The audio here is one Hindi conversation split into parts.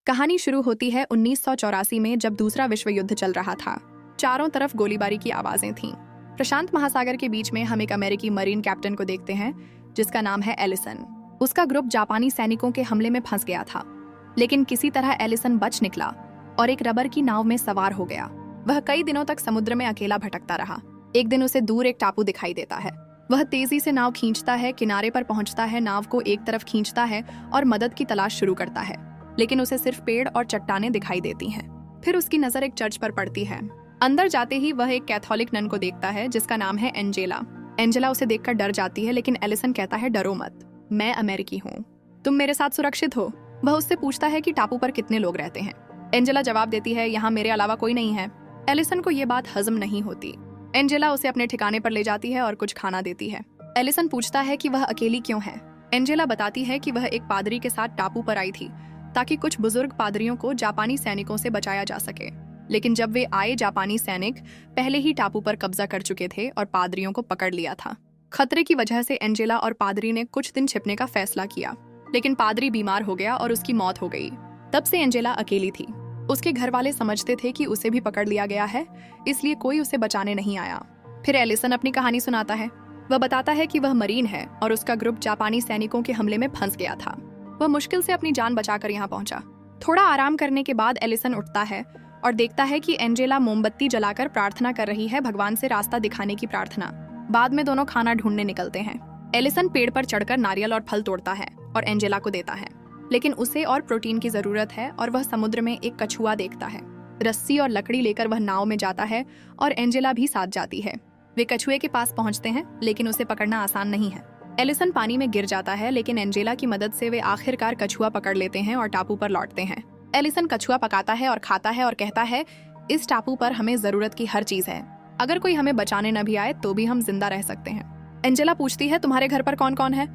कहानी शुरू होती है 1984 में, जब दूसरा विश्व युद्ध चल रहा था। चारों तरफ गोलीबारी की आवाजें थीं। प्रशांत महासागर के बीच में हम एक अमेरिकी मरीन कैप्टन को देखते हैं जिसका नाम है एलिसन। उसका ग्रुप जापानी सैनिकों के हमले में फंस गया था, लेकिन किसी तरह एलिसन बच निकला और एक रबर की नाव में सवार हो गया। वह कई दिनों तक समुद्र में अकेला भटकता रहा। एक दिन उसे दूर एक टापू दिखाई देता है। वह तेजी से नाव खींचता है, किनारे पर पहुंचता है, नाव को एक तरफ खींचता है और मदद की तलाश शुरू करता है, लेकिन उसे सिर्फ पेड़ और चट्टानें दिखाई देती हैं। फिर उसकी नजर एक चर्च पर पड़ती है। अंदर जाते ही वह एक कैथोलिक नन को देखता है जिसका नाम है एंजेला। एंजेला उसे देखकर डर जाती है, लेकिन एलिसन कहता है, डरो मत, मैं अमेरिकी हूँ, तुम मेरे साथ सुरक्षित हो। वह उससे पूछता है कि टापू पर कितने लोग रहते हैं। एंजेला जवाब देती है, यहाँ मेरे अलावा कोई नहीं है। एलिसन को ये बात हजम नहीं होती। एंजेला उसे अपने ठिकाने पर ले जाती है और कुछ खाना देती है। एलिसन पूछता है कि वह अकेली क्यों है। एंजेला बताती है कि वह एक पादरी के साथ टापू पर आई थी ताकि कुछ बुजुर्ग पादरियों को जापानी सैनिकों से बचाया जा सके, लेकिन जब वे आए, जापानी सैनिक पहले ही टापू पर कब्जा कर चुके थे और पादरियों को पकड़ लिया था। खतरे की वजह से एंजेला और पादरी ने कुछ दिन छिपने का फैसला किया, लेकिन पादरी बीमार हो गया और उसकी मौत हो गई। तब से एंजेला अकेली थी। उसके घर वाले समझते थे कि उसे भी पकड़ लिया गया है, इसलिए कोई उसे बचाने नहीं आया। फिर एलिसन अपनी कहानी सुनाता है। वह बताता है कि वह मरीन है और उसका ग्रुप जापानी सैनिकों के हमले में फंस गया था। वह मुश्किल से अपनी जान बचाकर यहाँ पहुंचा। थोड़ा आराम करने के बाद एलिसन उठता है और देखता है कि एंजेला मोमबत्ती जलाकर प्रार्थना कर रही है, भगवान से रास्ता दिखाने की प्रार्थना। बाद में दोनों खाना ढूंढने निकलते हैं। एलिसन पेड़ पर चढ़कर नारियल और फल तोड़ता है और एंजेला को देता है, लेकिन उसे और प्रोटीन की जरूरत है और वह समुद्र में एक कछुआ देखता है। रस्सी और लकड़ी लेकर वह नाव में जाता है और एंजेला भी साथ जाती है। वे कछुए के पास पहुंचते हैं, लेकिन उसे पकड़ना आसान नहीं है। एलिसन पानी में गिर जाता है, लेकिन एंजेला की मदद से वे आखिरकार कछुआ पकड़ लेते हैं और टापू पर लौटते हैं। एलिसन कछुआ पकाता है और खाता है और कहता है, इस टापू पर हमें जरूरत की हर चीज है। अगर कोई हमें बचाने न भी आए तो भी हम जिंदा रह सकते हैं। एंजेला पूछती है, तुम्हारे घर पर कौन कौन है?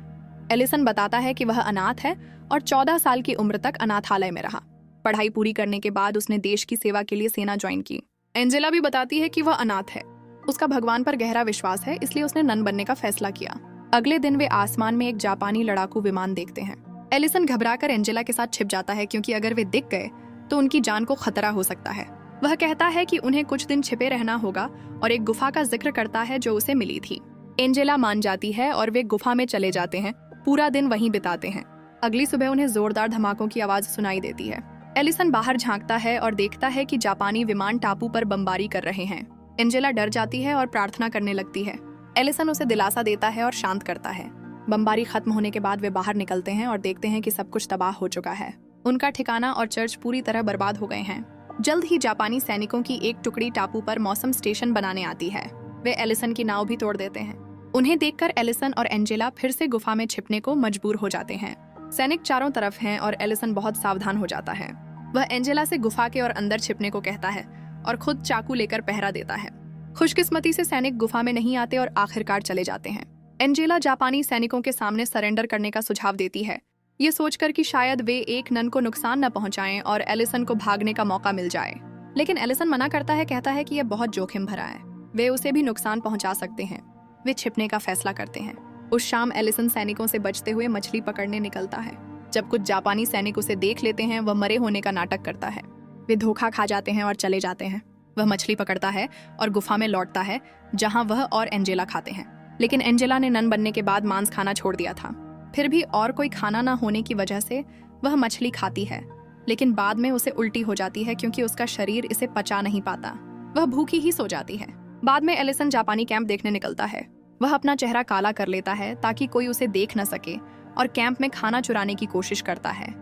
एलिसन बताता है कि वह अनाथ है और 14 साल की उम्र तक अनाथालय में रहा। पढ़ाई पूरी करने के बाद उसने देश की सेवा के लिए सेना ज्वाइन की। एंजेला भी बताती है कि वह अनाथ है। उसका भगवान पर गहरा विश्वास है, इसलिए उसने नन बनने का फैसला किया। अगले दिन वे आसमान में एक जापानी लड़ाकू विमान देखते हैं। एलिसन घबराकर एंजेला के साथ छिप जाता है, क्योंकि अगर वे दिख गए तो उनकी जान को खतरा हो सकता है। वह कहता है कि उन्हें कुछ दिन छिपे रहना होगा और एक गुफा का जिक्र करता है जो उसे मिली थी। एंजेला मान जाती है और वे गुफा में चले जाते हैं। पूरा दिन वहीं बिताते हैं। अगली सुबह उन्हें जोरदार धमाकों की आवाज सुनाई देती है। एलिसन बाहर झांकता है और देखता है कि जापानी विमान टापू पर बमबारी कर रहे हैं। एंजेला डर जाती है और प्रार्थना करने लगती है। एलिसन उसे दिलासा देता है और शांत करता है। बमबारी खत्म होने के बाद वे बाहर निकलते हैं और देखते हैं कि सब कुछ तबाह हो चुका है। उनका ठिकाना और चर्च पूरी तरह बर्बाद हो गए हैं। जल्द ही जापानी सैनिकों की एक टुकड़ी टापू पर मौसम स्टेशन बनाने आती है। वे एलिसन की नाव भी तोड़ देते हैं। उन्हें देखकर एलिसन और एंजेला फिर से गुफा में छिपने को मजबूर हो जाते हैं। सैनिक चारों तरफ हैं और एलिसन बहुत सावधान हो जाता है। वह एंजेला से गुफा के और अंदर छिपने को कहता है और खुद चाकू लेकर पहरा देता है। खुशकिस्मती से सैनिक गुफा में नहीं आते और आखिरकार चले जाते हैं। एंजेला जापानी सैनिकों के सामने सरेंडर करने का सुझाव देती है, ये सोचकर कि शायद वे एक नन को नुकसान न पहुंचाएं और एलिसन को भागने का मौका मिल जाए। लेकिन एलिसन मना करता है, कहता है कि यह बहुत जोखिम भरा है, वे उसे भी नुकसान पहुंचा सकते हैं। वे छिपने का फैसला करते हैं। उस शाम एलिसन सैनिकों से बचते हुए मछली पकड़ने निकलता है। जब कुछ जापानी सैनिक उसे देख लेते हैं, वह मरे होने का नाटक करता है। वे धोखा खा जाते हैं और चले जाते हैं। वह मछली पकड़ता है और गुफा में लौटता है, जहां वह और एंजेला खाते हैं। लेकिन एंजेला ने नन बनने के बाद मांस खाना छोड़ दिया था। फिर भी और कोई खाना न होने की वजह से वह मछली खाती है, लेकिन बाद में उसे उल्टी हो जाती है क्योंकि उसका शरीर इसे पचा नहीं पाता। वह भूखी ही सो जाती है। बाद में एलिसन जापानी कैंप देखने निकलता है। वह अपना चेहरा काला कर लेता है ताकि कोई उसे देख न सके और कैंप में खाना चुराने की कोशिश करता है,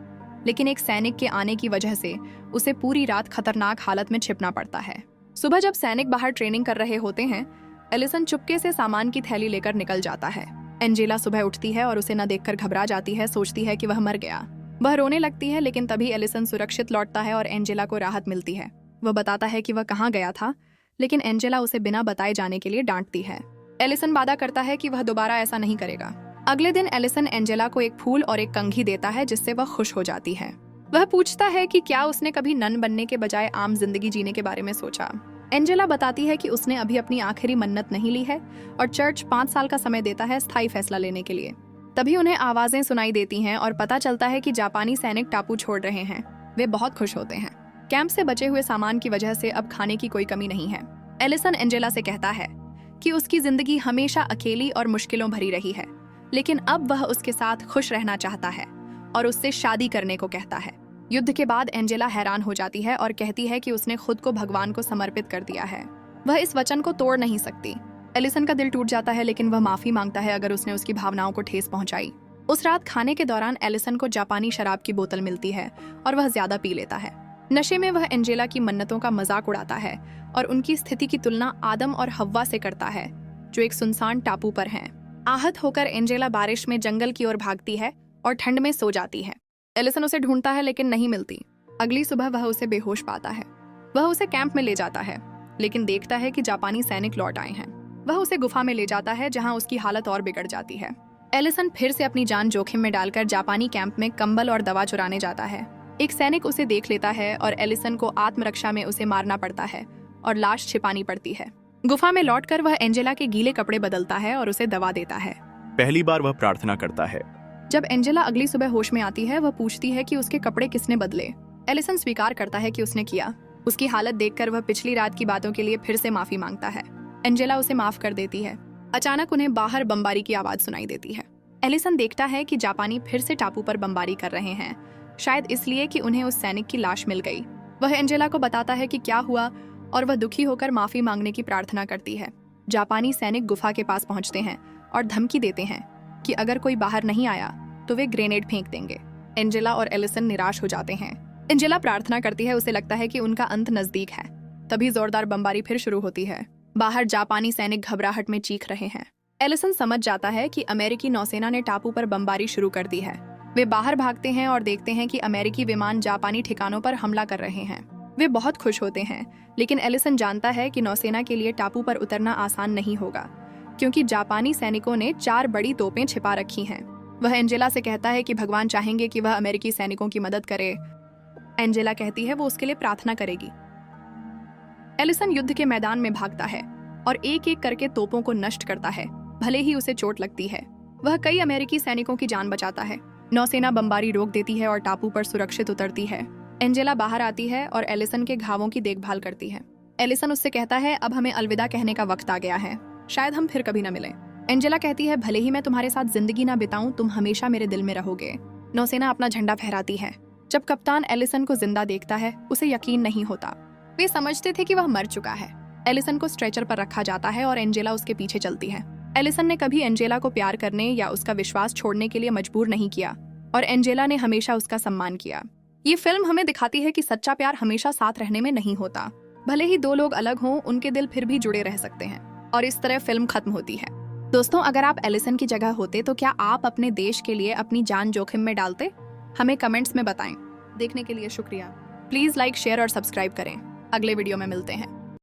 लेकिन एक सैनिक के आने की वजह से उसे पूरी रात खतरनाक हालत में छिपना पड़ता है। सुबह जब सैनिक बाहर ट्रेनिंग कर रहे होते हैं, एलिसन चुपके से सामान की थैली लेकर निकल जाता है। एंजेला सुबह उठती है और उसे न देखकर घबरा जाती है, सोचती है कि वह मर गया। वह रोने लगती है, लेकिन तभी एलिसन सुरक्षित लौटता है और एंजेला को राहत मिलती है। वह बताता है कि वह कहाँ गया था, लेकिन एंजेला उसे बिना बताए जाने के लिए डांटती है। एलिसन वादा करता है कि वह दोबारा ऐसा नहीं करेगा। अगले दिन एलिसन एंजेला को एक फूल और एक कंघी देता है, जिससे वह खुश हो जाती है। वह पूछता है कि क्या उसने कभी नन बनने के बजाय आम जिंदगी जीने के बारे में सोचा। एंजेला बताती है कि उसने अभी अपनी आखिरी मन्नत नहीं ली है और चर्च 5 साल का समय देता है स्थायी फैसला लेने के लिए। तभी उन्हें आवाजें सुनाई देती हैं और पता चलता है कि जापानी सैनिक टापू छोड़ रहे हैं। वे बहुत खुश होते हैं। कैंप से बचे हुए सामान की वजह से अब खाने की कोई कमी नहीं है। एलिसन एंजेला से कहता है कि उसकी जिंदगी हमेशा अकेली और मुश्किलों भरी रही है, लेकिन अब वह उसके साथ खुश रहना चाहता है और उससे शादी करने को कहता है। युद्ध के बाद एंजेला हैरान हो जाती है और कहती है कि उसने खुद को भगवान को समर्पित कर दिया है। वह इस वचन को तोड़ नहीं सकती। एलिसन का दिल टूट जाता है, लेकिन वह माफी मांगता है अगर उसने उसकी भावनाओं को ठेस पहुंचाई। उस रात खाने के दौरान एलिसन को जापानी शराब की बोतल मिलती है और वह ज्यादा पी लेता है। नशे में वह एंजेला की मन्नतों का मजाक उड़ाता है और उनकी स्थिति की तुलना आदम और हव्वा से करता है, जो एक सुनसान टापू पर हैं। आहत होकर एंजेला बारिश में जंगल की ओर भागती है और ठंड में सो जाती है। एलिसन उसे ढूंढता है लेकिन नहीं मिलती। अगली सुबह वह उसे बेहोश पाता है। वह उसे कैंप में ले जाता है, लेकिन देखता है कि जापानी सैनिक लौट आए हैं। वह उसे गुफा में ले जाता है, जहां उसकी हालत और बिगड़ जाती है। एलिसन फिर से अपनी जान जोखिम में डालकर जापानी कैंप में कंबल और दवा चुराने जाता है। एक सैनिक उसे देख लेता है और एलिसन को आत्मरक्षा में उसे मारना पड़ता है और लाश छिपानी पड़ती है। गुफा में लौटकर वह एंजेला के गीले कपड़े बदलता है और उसे दवा देता है। पहली बार वह प्रार्थना करता है। जब एंजेला अगली सुबह होश में आती है, वह पूछती है कि उसके कपड़े किसने बदले। एलिसन स्वीकार करता है कि उसने किया। उसकी हालत देखकर वह पिछली रात की बातों के लिए फिर से माफी मांगता है। एंजेला उसे माफ कर देती है। अचानक उन्हें बाहर बमबारी की आवाज सुनाई देती है। एलिसन देखता है कि जापानी फिर से टापू पर बमबारी कर रहे हैं, शायद इसलिए कि उन्हें उस सैनिक की लाश मिल गई। वह एंजेला को बताता है कि क्या हुआ और वह दुखी होकर माफी मांगने की प्रार्थना करती है। जापानी सैनिक गुफा के पास पहुंचते हैं और धमकी देते हैं कि अगर कोई बाहर नहीं आया तो वे ग्रेनेड फेंक देंगे। एंजेला और एलिसन निराश हो जाते हैं। एंजेला प्रार्थना करती है, उसे लगता है कि उनका अंत नजदीक है। तभी जोरदार बमबारी फिर शुरू होती है। बाहर जापानी सैनिक घबराहट में चीख रहे हैं। एलिसन समझ जाता है कि अमेरिकी नौसेना ने टापू पर बमबारी शुरू कर दी है। वे बाहर भागते हैं और देखते हैं कि अमेरिकी विमान जापानी ठिकानों पर हमला कर रहे हैं। वे बहुत खुश होते हैं, लेकिन एलिसन जानता है कि नौसेना के लिए टापू पर उतरना आसान नहीं होगा, क्योंकि जापानी सैनिकों ने 4 बड़ी तोपें छिपा रखी हैं। वह एंजेला से कहता है कि भगवान चाहेंगे कि वह अमेरिकी सैनिकों की मदद करे। एंजेला कहती है वो उसके लिए प्रार्थना करेगी। एलिसन युद्ध के मैदान में भागता है और एक एक करके तोपों को नष्ट करता है, भले ही उसे चोट लगती है। वह कई अमेरिकी सैनिकों की जान बचाता है। नौसेना बमबारी रोक देती है और टापू पर सुरक्षित उतरती है। एंजेला बाहर आती है और एलिसन के घावों की देखभाल करती है। एलिसन उससे कहता है अब हमें अलविदा कहने का वक्त आ गया है, शायद हम फिर कभी न मिलें। एंजेला कहती है भले ही मैं तुम्हारे साथ जिंदगी ना बिताऊं, तुम हमेशा मेरे दिल में रहोगे। नौसेना अपना झंडा फहराती है। जब कप्तान एलिसन को जिंदा देखता है, उसे यकीन नहीं होता। वे समझते थे कि वह मर चुका है। एलिसन को स्ट्रेचर पर रखा जाता है और एंजेला उसके पीछे चलती है। एलिसन ने कभी एंजेला को प्यार करने या उसका विश्वास छोड़ने के लिए मजबूर नहीं किया और एंजेला ने हमेशा उसका सम्मान किया। ये फिल्म हमें दिखाती है कि सच्चा प्यार हमेशा साथ रहने में नहीं होता। भले ही 2 लोग अलग हों, उनके दिल फिर भी जुड़े रह सकते हैं। और इस तरह फिल्म खत्म होती है। दोस्तों, अगर आप एलिसन की जगह होते तो क्या आप अपने देश के लिए अपनी जान जोखिम में डालते? हमें कमेंट्स में बताएं। देखने के लिए शुक्रिया। प्लीज लाइक, शेयर और सब्सक्राइब करें। अगले वीडियो में मिलते हैं।